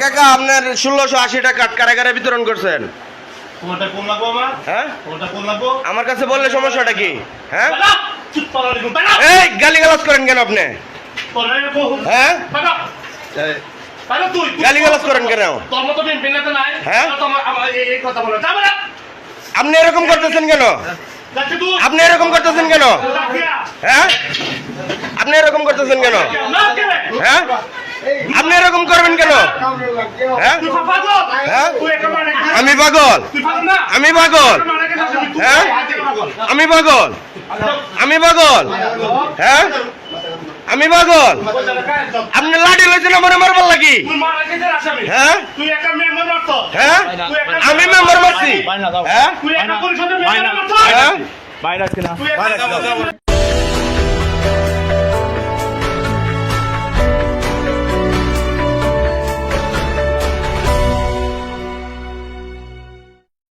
কাকা আপনার 1680 টাকা কারাগারে বিতরণ করছেন। তোমারটা কোন লাগবো আমার? হ্যাঁ তোমারটা কোন লাগবো? আমার কাছে বললে সমস্যাটা কি? হ্যাঁ বাবা, চুপ করো রে, বাবা। এই গালিগালাজ করেন কেন আপনি? তোরে বহু। হ্যাঁ বাবা, বাবা তুই গালিগালাজ করেন কেন? তোর মতো বিনতে নাই। হ্যাঁ? তোমার আমার এই কথা বলো। যা বাবা। আপনি এরকম করতেছেন কেন? যাচ্ছে তুই। আপনি এরকম করতেছেন কেন? হ্যাঁ আপনি এরকম করতেছেন কেন? না কেন? হ্যাঁ আপনি এরকম করবেন কেন? হ্যাঁ তুই পাগল। হ্যাঁ? তুই একেবারে আমি পাগল? তুই পাগল না? আমি পাগল? হ্যাঁ? আমি পাগল? আমি পাগল? হ্যাঁ আমি পাগল? আপনি লাঠি লইছেন আমার মারবার লাগি? তুই মারা গেছিস আসামি। হ্যাঁ তুই একটা মেম্বার মারছ। হ্যাঁ আমি মেম্বার মারছি? হ্যাঁ তুই একটা পরিষদের মেম্বার মারছ। হ্যাঁ তুই একটা